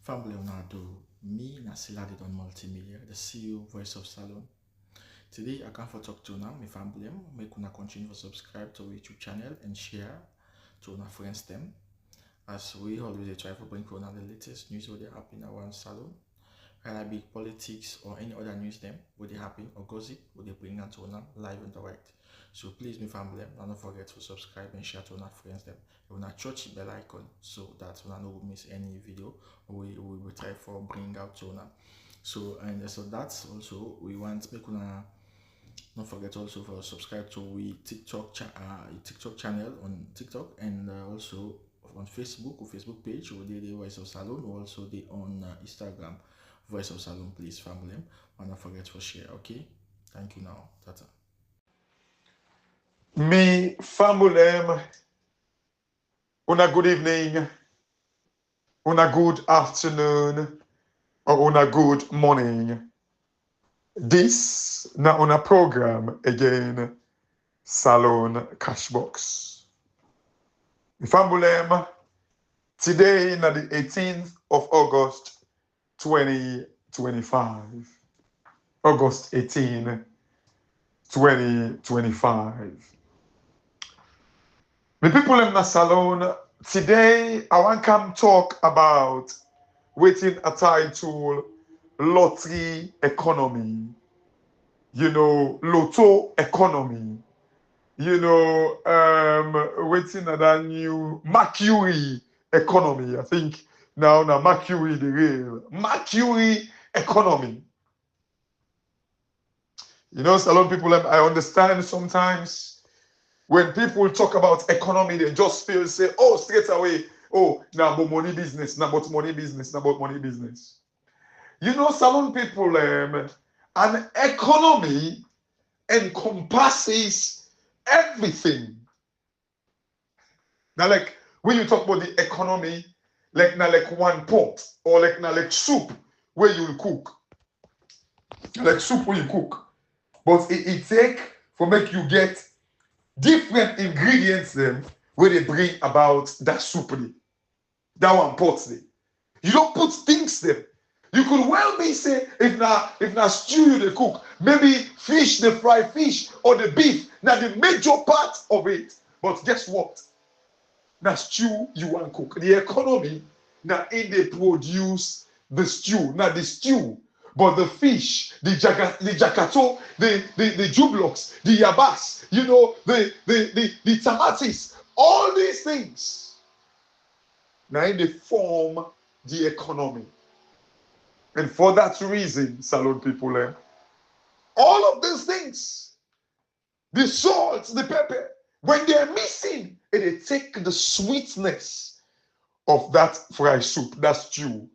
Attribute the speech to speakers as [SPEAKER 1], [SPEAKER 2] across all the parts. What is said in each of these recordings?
[SPEAKER 1] Family Leonardo, me Nasila Don Multimedia, the CEO Voice of Salon. Today I come for talk to now, my family, make una continue to subscribe to our YouTube channel and share to our friends them. As we always try to bring for the latest news what they happen around Salon, whether it be politics or any other news them, what they happen or gossip, what they bring out to live and direct. So please, my family, don't forget to subscribe and share to our friends them. You want to touch the bell icon so that you don't miss any video we will try for bring out to now. So that's also we want to make una don't forget also for subscribe to we TikTok channel on TikTok and also on Facebook or Facebook page or the Voice of Salon or also the on Instagram Voice of Salon. Please family, and don't forget to share. Okay, thank you now. Tata.
[SPEAKER 2] Me family, una good evening, una good afternoon, or una good morning. This na on a program again, Salon Cashbox. Me family, today na the 18th of August 2025. August 18, 2025. The people in the salon, today I want to come talk about waiting a title lottery economy, lotto economy, waiting at that new Mercury economy. I think now Mercury the real Mercury economy. Salon people, I understand sometimes when people talk about economy, they just feel say, oh, straight away, oh, now about money business, now about money business, now about money business. Salon people, an economy encompasses everything. Now, like when you talk about the economy, like one pot or like soup where you cook, like soup where you cook, but it take for make you get different ingredients them where they bring about that soup there. That one pot there. You don't put things there. You could well be say if na stew you they cook, maybe fish, the fried fish or the beef, now the major part of it. But guess what? Now stew you want cook. The economy now in they produce the stew. Now the stew. But the fish, the jakato, the jublox, the yabas, the tamatis, all these things, now they form the economy. And for that reason, Salon people, all of these things, the salt, the pepper, when they're missing, they take the sweetness of that fried soup, that stew.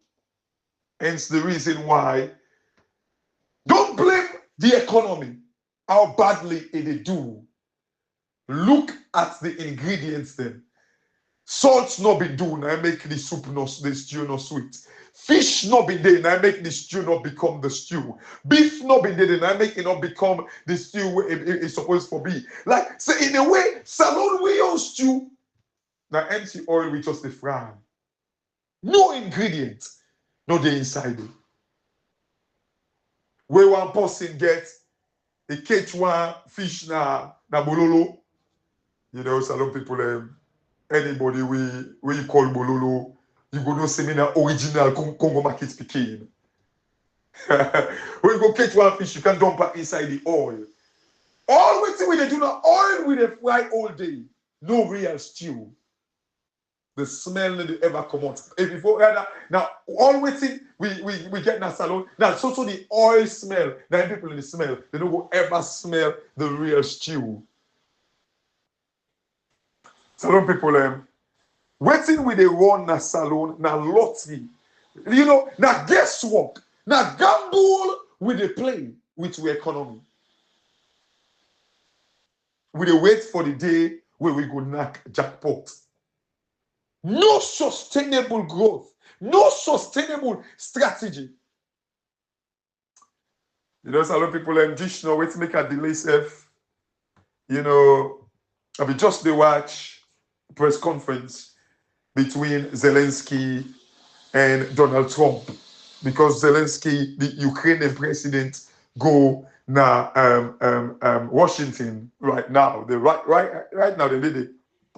[SPEAKER 2] Hence the reason why don't blame the economy, how badly it do. Look at the ingredients then. Salt's not been doing, I make the soup the stew not sweet. Fish not been there, and I make the stew not become the stew. Beef not been there, and I make it not become the stew it's supposed to be. Like, so in a way, salon we on stew, now empty oil we just the fry. No ingredients, not the inside it. Where one person gets a catch one fish na bololo. Salon people, anybody we you call bololo, you go no seminar original Congo market speaking. When you go catch one fish, you can dump it inside the oil. All we they do now, oil with a fry all day. No real stew. The smell that they ever come out. If before now, all waiting we get in a salon. Now, so the oil smell. Now people in the smell, they don't go ever smell the real stew. Salon people, waiting with they run na salon, na lottery. Now guesswork, now gamble with they play with the economy. We dey wait for the day where we go knock jackpot. No sustainable growth, no sustainable strategy. Salon people and dish now wait to make a delay safe. I be just the watch press conference between Zelensky and Donald Trump, because Zelensky, the Ukrainian president, go now Washington right now. They right now they did it,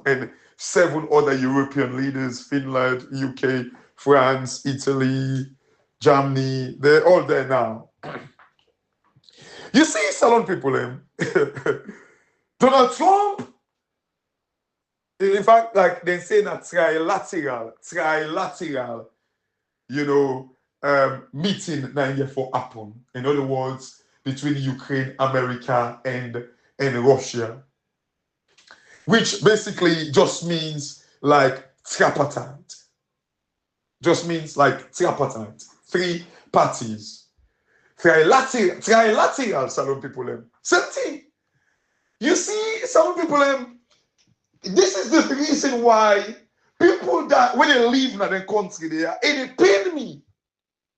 [SPEAKER 2] and 7 other European leaders, Finland, UK, France, Italy, Germany, they're all there now. You see, Salon people, Donald Trump, in fact, like they say, that trilateral, meeting now here for happen. In other words, between Ukraine, America, and Russia, which basically just means like tripartite. Just means like tripartite. 3 parties. Trilateral, Salon people. Same thing. You see, Salon people, this is the reason why people that when they live in their country there, and it pain me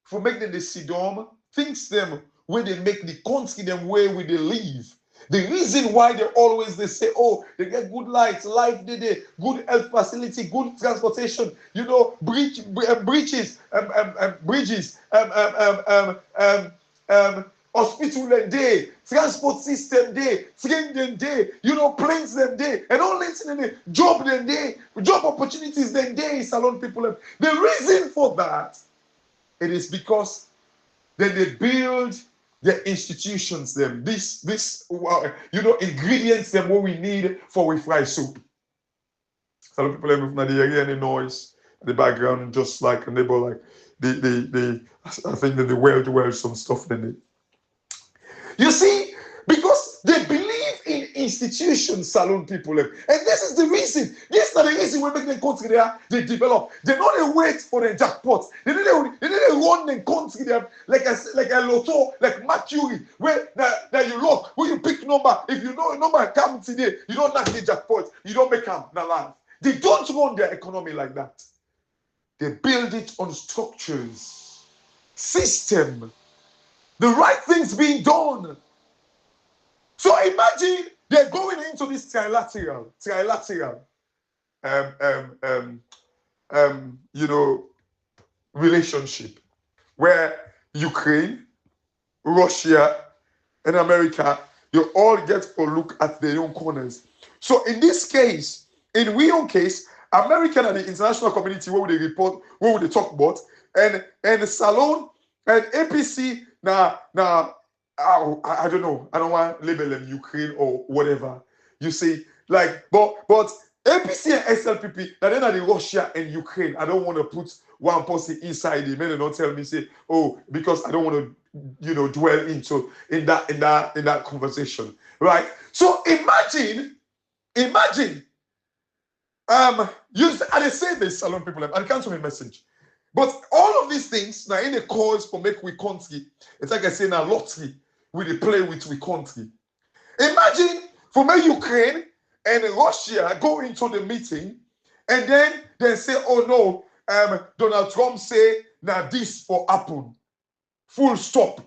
[SPEAKER 2] for making them sit down, things them when they make the country them where we they live. The reason why they say, oh, they get good lights, life they good health facility, good transportation, bridges, hospital them day, transport system day, train them day, planes them day, and all this in the job them day, job opportunities them day, Salon people. The reason for that, it is because then they build the institutions them, this ingredients them what we need for we fry soup. Salon people have not hear any noise in the background, just like a neighbor, like I think that they weld some stuff in it. You see, because they believe in institutions, Salon people, and this is the reason. This is not the reason we make the country there they develop. They don't wait for the jackpots. They don't run the country there like a lotto, like Mercury, where that you look, where you pick number. If you know a number come today, you don't knock the jackpot. You don't make them in life. They don't run their economy like that. They build it on structures, system, the right things being done. So imagine they're going into this trilateral, relationship where Ukraine, Russia, and America, you all get to look at their own corners. So in this case, in we own case, American and the international community, what would they report, what would they talk about, and the Salon and APC. Now, I don't know. I don't want to label them Ukraine or whatever. You see, like, but APC and SLPP, now they're not the Russia and Ukraine. I don't want to put one person inside it. Men don't tell me, say, oh, because I don't want to, dwell into in that conversation, right? So imagine, and I say this, Salon people, and cancel my message. But all of these things now in the cause for make we country. It's like I say now lottery we they play with we country. Imagine for me Ukraine and Russia go into the meeting and then they say, oh no, Donald Trump say now this for happen. Full stop.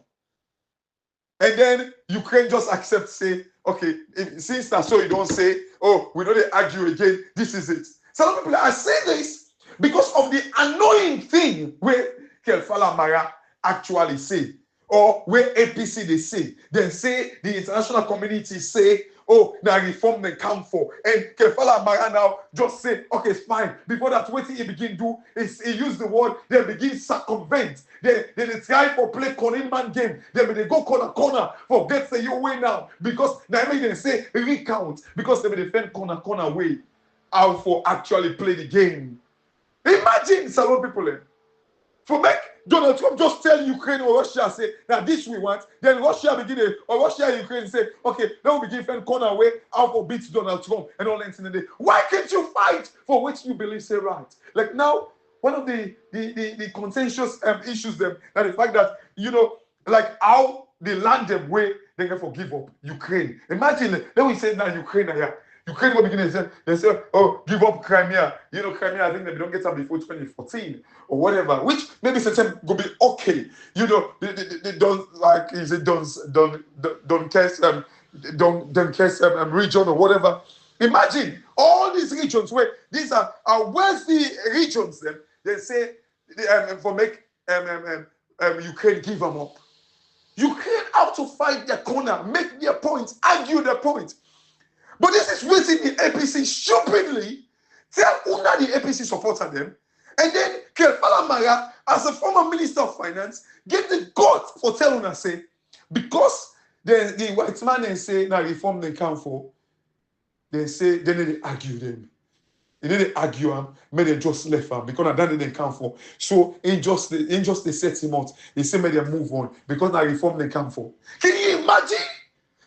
[SPEAKER 2] And then Ukraine just accept, say, okay, since that's so you don't say, oh, we don't argue again, this is it. Some people I say this because of the annoying thing where KAMARA'S actually say, or where APC they say. Then say the international community say, oh, now reform they come for. And KAMARA'S now just say, okay, it's fine. Before that, what he begin do is he use the word, they begin circumvent. They try for play Conin man game. Then they go corner for get say you win now. Because now they say recount. Because they defend corner way. How for actually play the game. Imagine, Salon people, for make Donald Trump just tell Ukraine or Russia, say, now this we want, then Russia begin, or Russia and Ukraine say, okay, now we begin to corner away, how for beat Donald Trump and all that in the day. Why can't you fight for what you believe say right? Like now, one of the contentious issues them, that the fact that, like how they land them where they can forgive up Ukraine. Imagine, then we say now Ukraine, Ukraine will begin to say, they say, oh, give up Crimea. Crimea, I think they don't get up before 2014 or whatever, which maybe sometimes will be okay. They don't, like, is it don't region or whatever. Imagine all these regions where these are wealthy regions, then they say, for make Ukraine give them up. Ukraine have to fight their corner, make their point, argue their point. But this is waiting the APC stupidly tell Una the APC supporter them, and then KAMARA, as a former Minister of Finance, get the guts for tell Una say, because the white man they say now reform they come for, they say they need to argue them. They need to argue them, may they just left them because that they come for. So in just they set him out. They say may they move on because now reform they come for. Can you imagine?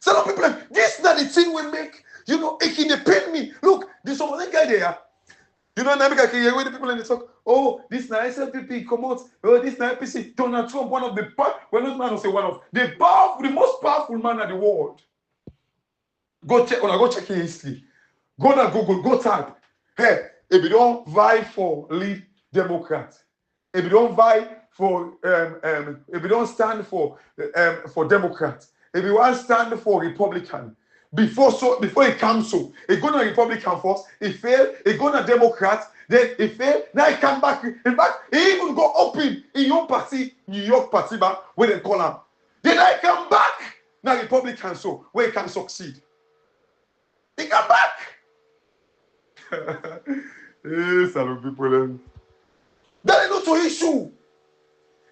[SPEAKER 2] Some people like this is not the thing we make. You know, it can pain me. Look, there's some other guy there. You know, I can hear the people in the talk. Oh, this now SLPP come out. Oh, this now APC. Donald Trump, one of the the most powerful man in the world. Go check. Go check your history. Go to Google. Go type. Hey, if you don't vie for lead Democrat, if you don't vie for if you don't stand for Democrat, if you want to stand for Republican, before it comes so, it go to Republican first, it fail, it go to Democrat, then it fail, now it come back. In fact, it even go up in your party, New York party back, where they call him. Then I come back, now Republican so, where it can succeed. He come back. Yes, a lot of people. That is not an issue.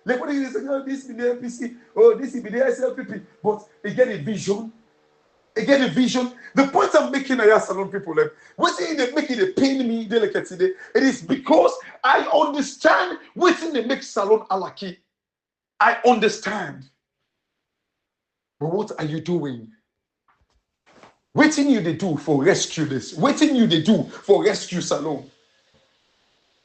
[SPEAKER 2] Like what is saying, oh, this be the APC, oh, this be the SLPP, but they get a vision. They get a vision. The point I'm making here, salon people, like, what's it they make it pain me delicate today? It is because I understand what's in the make salon alaki. I understand. But what are you doing? Waiting you they do for rescue this. Waiting you they do for rescue salon.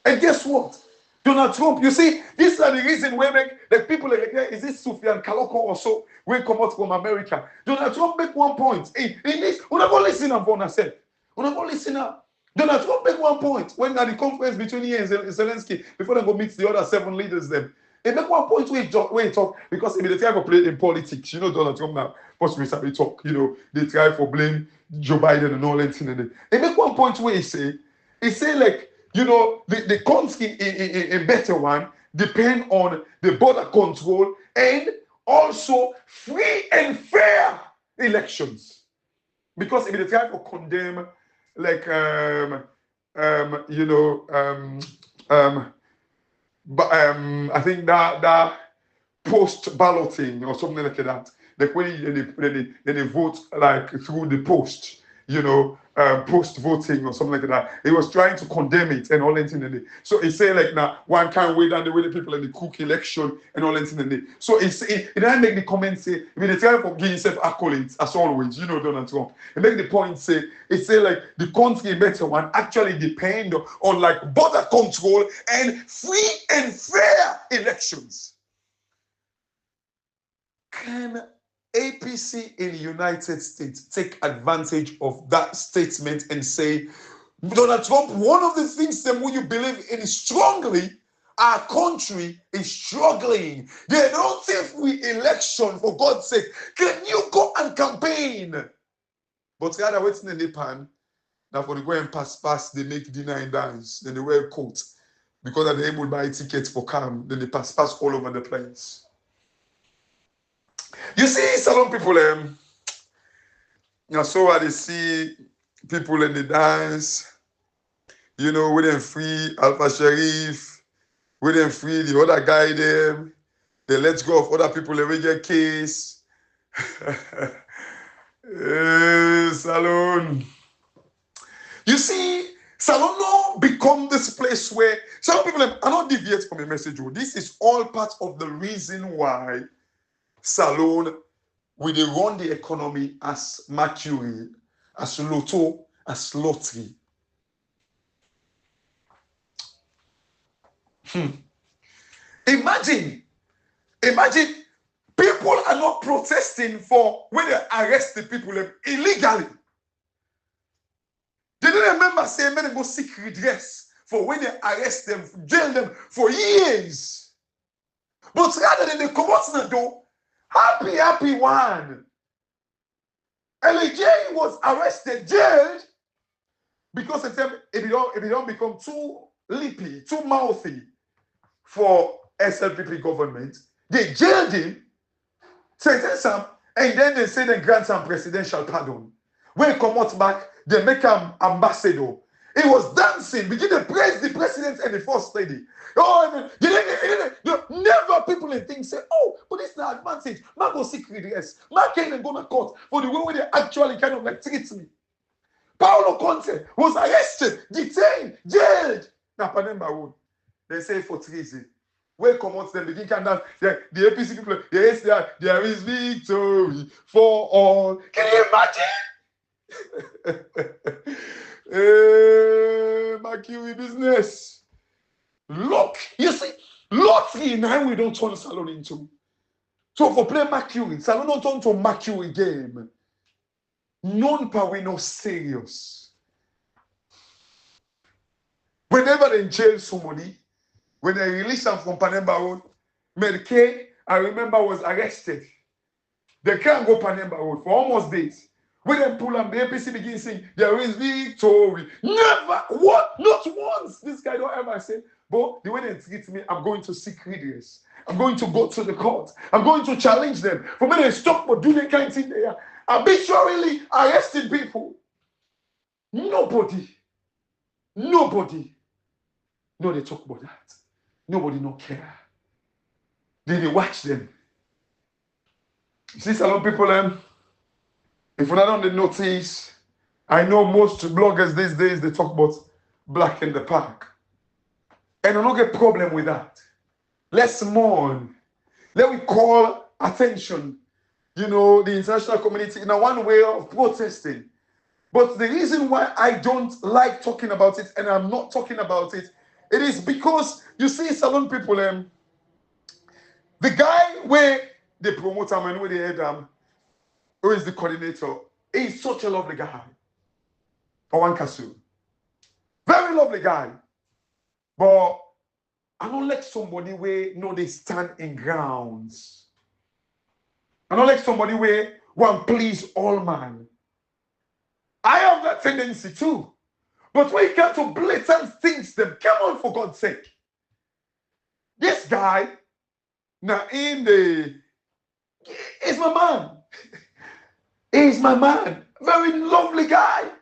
[SPEAKER 2] And guess what? Donald Trump, you see, these are the reason why make the people like is this Sufyan Kaloko or so will come out from America. Donald Trump make one point. In this, we're not going to listen up on ourselves. We're not going to listen up. Donald Trump make one point when at the conference between he and Zelensky, before they go meet the other 7 leaders them. He make one point where he talk, because if they try to play in politics, you know Donald Trump now, possibly talk, you know, they try for blame Joe Biden and all that thing. He make one point where he say like, you know, the country in better one depend on the border control and also free and fair elections. Because if they try to condemn, like, I think that post-balloting or something like that, like when they vote like through the post, you know, post-voting or something like that. He was trying to condemn it and all that thing. So he said like now one can't wait down the way the people in the cook election and all that thing. So he didn't make the comment say, I mean, they try to give himself accolades as always, you know, Donald Trump. He make the point say, it say like the country better one actually depend on like border control and free and fair elections. Can APC in the United States take advantage of that statement and say, Donald Trump, one of the things that you believe in strongly, our country is struggling. They don't think we election, for God's sake. Can you go and campaign? But rather waiting in the pan, now for the go and pass, they make dinner and dance, then they wear a coat. Because they're able to buy tickets for camp, then they pass all over the place. You see, salon people, so I see people in the dance, you know, we them free Alpha Sheriff, we them free the other guy them, they let go of other people every get case. Salon. You see, salon now become this place where some people are not deviate from a message. This is all part of the reason why salon, we they run the economy as mercury, as lotto, as lottery. Imagine people are not protesting for when they arrest the people illegally. They don't remember saying when they go seek redress for when they arrest them, jail them for years. But rather than they come out the door, happy one. LJ was arrested, jailed, because if you don't become too lippy, too mouthy, for SLPP government. They jailed him, sentenced him, and then they say they grant some presidential pardon. When he come out back, they make him ambassador. He was dancing, begin to praise the president and the first lady. Oh, never people and things say, oh, but it's not advantage. Man go seek redress. Man can't even go to court for the way they actually kind of like treat me. Paolo Conte was arrested, detained, jailed. Now, Panemba Road, they say for treason. When come out, them begin kind of the APC people, they say there is victory for all. Can you imagine? Mercury business. Look, you see, lottery now we don't turn Salon into. So for play Mercury, Salon don't turn to Mercury game. None per we no serious. Whenever they jail somebody, when they release them from Panemba Road, Medicare, I remember, was arrested. They can't go Panemba Road for almost days. When they pull them, the APC begin saying, there is victory. Never, what? Not once. This guy don't ever say, but the way they treat me, I'm going to seek redress. I'm going to go to the court. I'm going to challenge them. For me, they stop for doing kind of thing there. Arbitrarily arresting people. Nobody. No, they talk about that. Nobody no care. Then they watch them. You see, some people, if you're not on the notice, I know most bloggers these days, they talk about black in the park. And I don't get problem with that. Let's mourn. Let me call attention, the international community in a one way of protesting. But the reason why I don't like talking about it and I'm not talking about it, it is because, you see, Salon people, the guy where they promote him and where they head him, who is the coordinator, he's such a lovely guy. Owankasu. Very lovely guy. But I don't like somebody where they stand in grounds. I don't like somebody where one please all man. I have that tendency too. But when you come to blatant things, them come on, for God's sake. This guy, now he's my man. He's my man. Very lovely guy.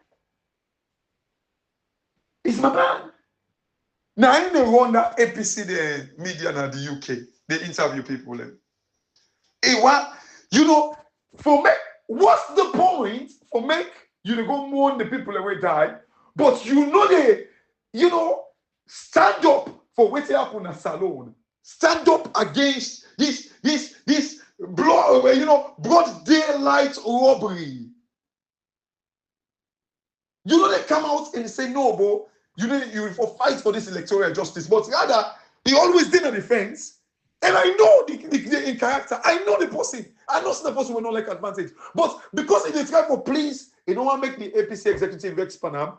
[SPEAKER 2] He's my man. Now in the run that APC, the media in the UK, they interview people. For me, what's the point for make you to go mourn the people that will die, but they, stand up for what happened at Salon. Stand up against this broad daylight robbery. They come out and say, no, bro, you will fight for this electoral justice. But rather, he always did a defense. And I know the in character. I know the person. I know the person will not like advantage. But because he try for please, he don't want to make the APC executive vex Panam.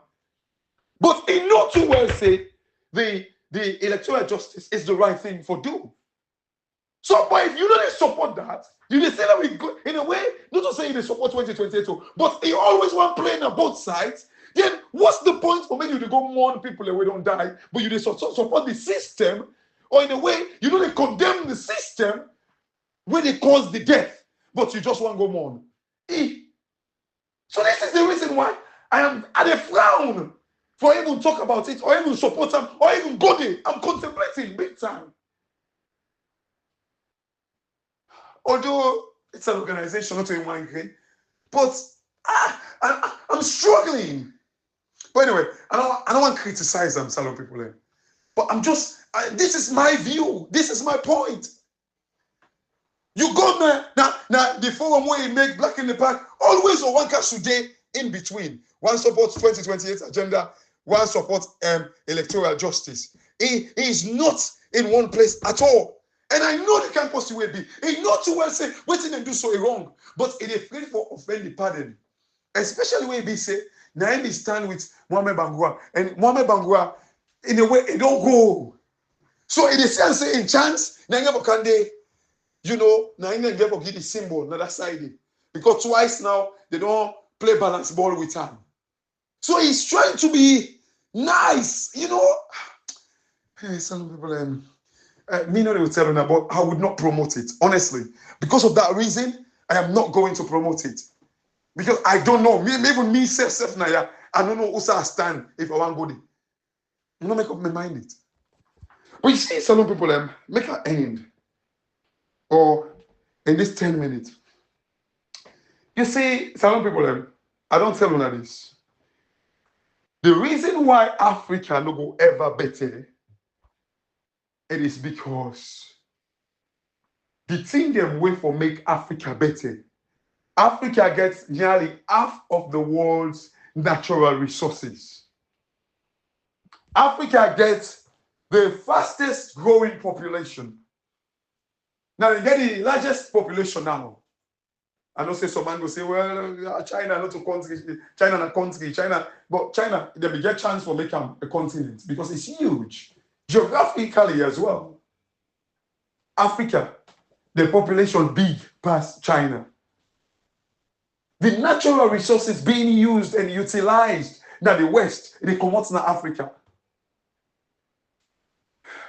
[SPEAKER 2] But he know too well say the electoral justice is the right thing for do. So, but if you don't support that, you say that we go in a way, not to say they support 2022, but he always want playing on both sides. Then what's the point for you to go mourn people that we don't die, but you support the system, or in a way, they condemn the system where they cause the death, but you just want to go mourn. So this is the reason why I am at a frown for even talk about it, or even support them, or even go there. I'm contemplating big time. Although it's an organization, not in one grain, but I'm struggling. But anyway, I don't want to criticize them, Salon people. But this is my view. This is my point. You go now the forum where you make black in the park, always on one cash today in between. One supports 2028 agenda, one supports electoral justice. He is not in one place at all. And I know the campus will be. He not too well say, what did they do so wrong? But it is afraid for offend the pardon. Especially when he say, now he stand with Mohamed Bangura. And Mohamed Bangura, in a way, it don't go. So it is say in chance, now can they, now he never give the symbol, another side. Because twice now, they don't play balance ball with him. So he's trying to be nice, Hey, some people, me no will tell you, but I would not promote it, honestly. Because of that reason, I am not going to promote it. Because I don't know. Even me, self, now, I don't know who I stand if I want to go there. I'm not make up my mind it. But you see, some people, make an end. Or in this 10 minutes. You see, some people, I don't tell you this. The reason why Africa no go ever better, it is because the thing them way for make Africa better. Africa gets nearly half of the world's natural resources. Africa gets the fastest growing population. Now they get the largest population now. I know say some man go say, well, China not a country, China not a country, China, but China, they will get chance for making a continent because it's huge. Geographically as well. Africa, the population big past China. The natural resources being used and utilized in the West, they come out in Africa.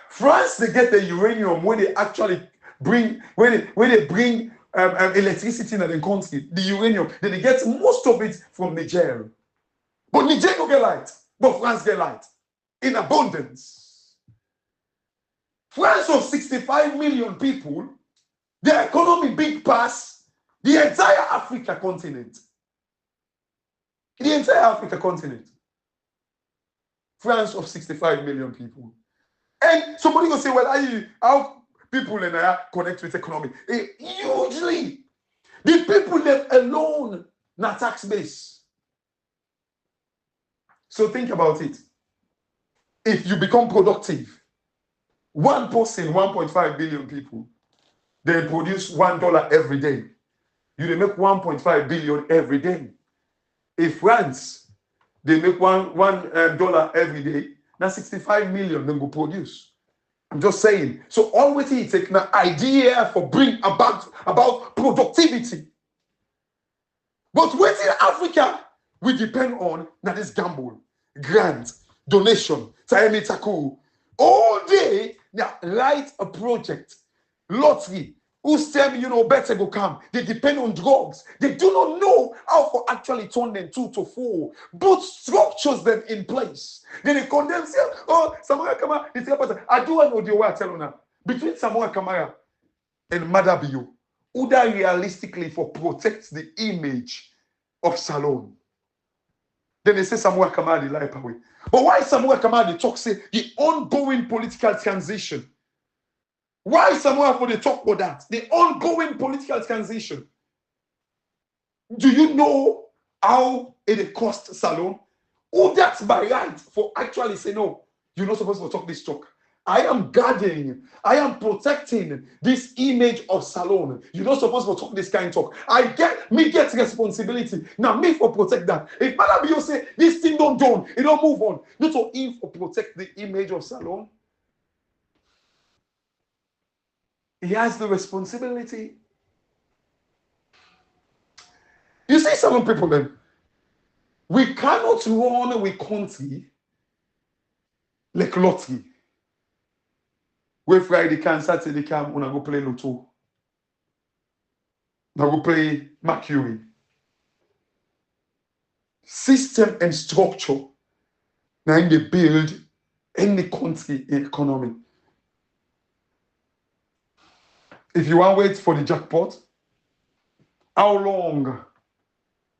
[SPEAKER 2] France, they get the uranium when they actually bring, when they bring electricity in the country, the uranium, then they get most of it from Niger. But Niger don't get light, but France get light in abundance. France of 65 million people, their economy big pass the entire Africa continent. The entire Africa continent. France of 65 million people. And somebody will say, well, how people in there connect with economy? Hugely. The people left alone, not tax base. So think about it. If you become productive, one person, 1.5 billion people, they produce $1 every day. You make 1.5 billion every day. If France, they make $1 every day, that's 65 million they go produce. I'm just saying. So always it take an idea for bring about productivity. But within Africa, we depend on that is gamble, grant, donation, taku. All day, now write a project, lottery. Who say, better go come. They depend on drugs. They do not know how to actually turn them 2 to 4. But structures them in place. Then they condemn, say, oh, Samura Kamara, I do know the way I tell you now. Between Samura Kamara and MAADA Bio, who that realistically for protect the image of Salon. Then they say Samura Kamara the life away. But why Samura Kamara they talk say the ongoing political transition? Why Samoa for the talk about that? The ongoing political transition. Do you know how it costs Salon? Oh, that's by right for actually say no. You're not supposed to talk this talk. I am guarding, I am protecting this image of Salon. You're not supposed to talk this kind of talk. I get responsibility. Now me for protect that. If MAADA say this thing don't done, it don't move on. Not to him for protect the image of Salon. He has the responsibility. You see, some people then, we cannot run a country like lottery. Where Friday can, Saturday can, when I go play Lotto. I go play Mercury. System and structure now in the build any country economy. If you want to wait for the jackpot, how long?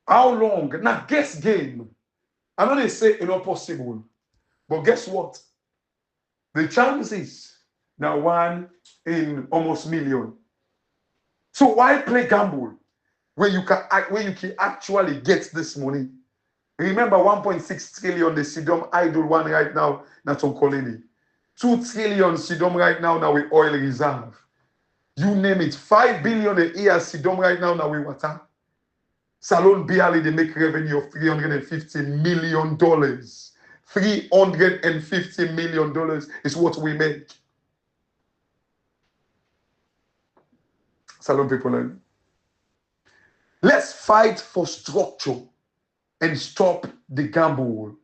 [SPEAKER 2] How long? Now, guess game. I know they say it's not possible, but guess what? The chances now 1 in almost million. So why play gamble where you can actually get this money? Remember 1.6 trillion the Sidom idle one right now, not on Colony. 2 trillion Sidom right now with oil reserve. You name it, 5 billion a year Sidom right now with water. Salon barely they make revenue of $350 million. $350 million is what we make. Salon people, let's fight for structure and stop the gamble.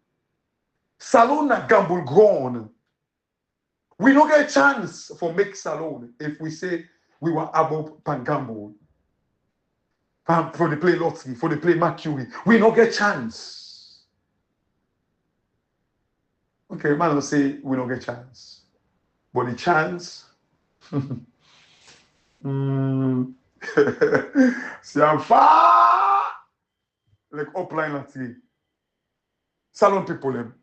[SPEAKER 2] Salon na gamble grown. We don't get a chance for make salon if we say we were above Pangambo. For the play lottery, for the play Mercury. We don't get chance. Okay, man will say we don't get chance. But the chance, see I'm far like upline lottery. Salon people them.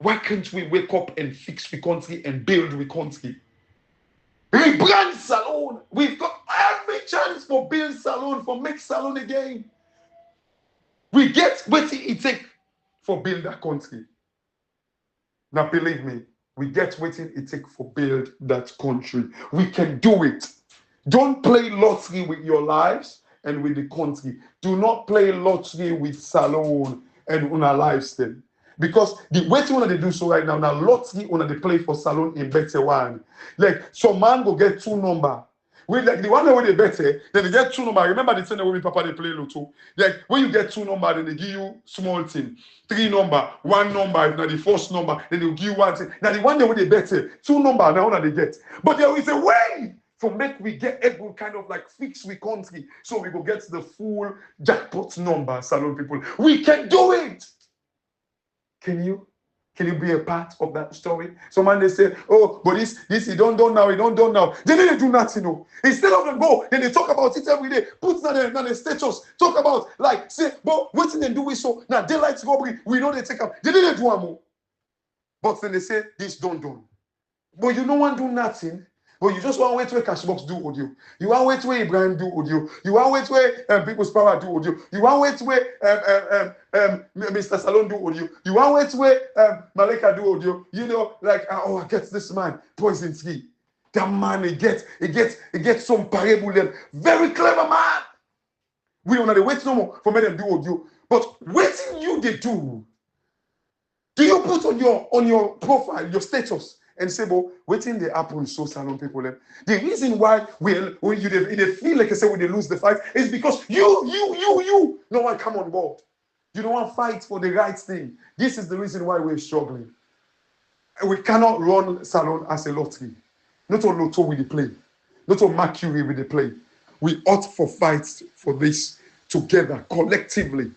[SPEAKER 2] Why can't we wake up and fix the country and build the country? Rebrand salon. We've got every chance for build salon, for make salon again. We get what it take for build that country. Now believe me, we get what it take for build that country. We can do it. Don't play lottery with your lives and with the country. Do not play lottery with salon and una lifestyle. Because the way you want to do so right now lottery want to play for salon in better one. Like some man go get 2 number. We like the one that they better, then they get 2 number. Remember the thing that when papa they play lotto. Like when you get 2 number, then they give you small thing. 3 number, 1 number, now the first number, then they'll give you 1 thing. Now the one that they better, 2 number now they get. But there is a way for make we get able kind of like fix we country so we go get the full jackpot number, salon people. We can do it. Can you be a part of that story? Someone they say, oh, but this he don't do now, he don't do now. They didn't do nothing, no. Instead of them go, then they talk about it every day, put on the status, talk about like say, but what did they do with so now daylight robbery, we know they take up. They didn't do more. But then they say this don't do. But you don't want to do nothing. But you just want to wait where Cashbox do audio. You want to wait where Ibrahim do audio. You want to wait where People's Power do audio. You want to wait where Mr. Salon do audio. You want to wait where Malika do audio. You know, like, oh, I get this man, Poison Ski. That man, he gets some parable then. Very clever man. We don't have to wait no more for me to do audio. But waiting you they do. Do you put on your profile, your status? And say, but waiting the happen so salon people. The reason why when they feel like I say when they lose the fight is because you no one come on board. You don't want to fight for the right thing. This is the reason why we're struggling. We cannot run salon as a lottery. Not on lotto with the play. Not on Mercury with the play. We ought for fights for this together, collectively.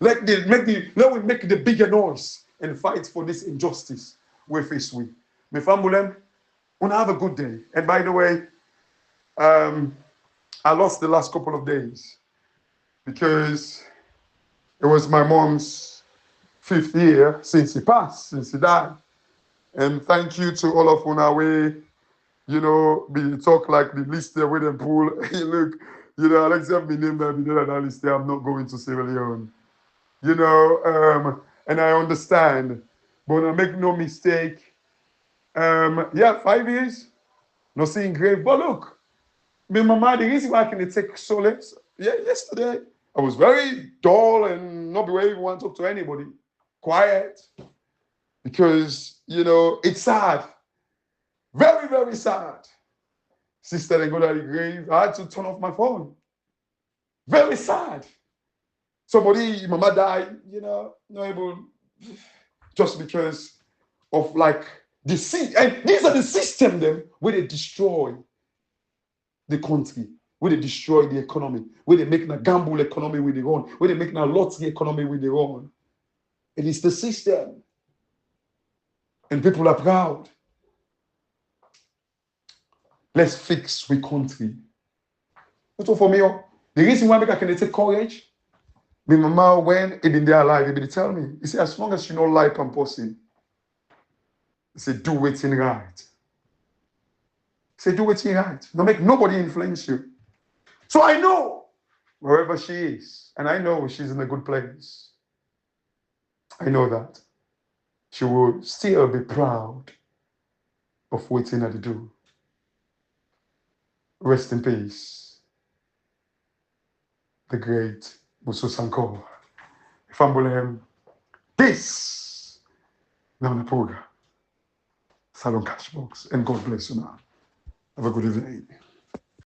[SPEAKER 2] Let we make the bigger noise and fight for this injustice we're faced with. My family, wanna have a good day. And by the way, I lost the last couple of days because it was my mom's 5th year since he passed, since he died. And thank you to all of una way, you know, be talk like the list there with them pool. Hey, look, you know, Alex have me name that video that list there. I'm not going to Sierra Leone. You know, and I understand, but I make no mistake. Yeah, 5 years, no seeing grave. But look, my mama, the reason why I can take solace, yeah, yesterday, I was very dull and not be even want to talk to anybody. Quiet. Because, you know, it's sad. Very, very sad. Sister didn't go to the grave. I had to turn off my phone. Very sad. Somebody, mama died, you know, not able, just because of like, and these are the system them where they destroy the country, where they destroy the economy, where they make a gamble economy with their own, where they make a lottery economy with their own. It is the system. And people are proud. Let's fix the country. That's for me. The reason why I can take courage, my mama, when it in their life, they tell me, you see, as long as you know life and person, say, do it in right. Say, do it in right. Don't make nobody influence you. So I know wherever she is, and I know she's in a good place. I know that she will still be proud of waiting at the door. Rest in peace, the great Musu Sanko. Fambolem, this now the program. Salon Cashbox, and God bless you now. Have a good evening.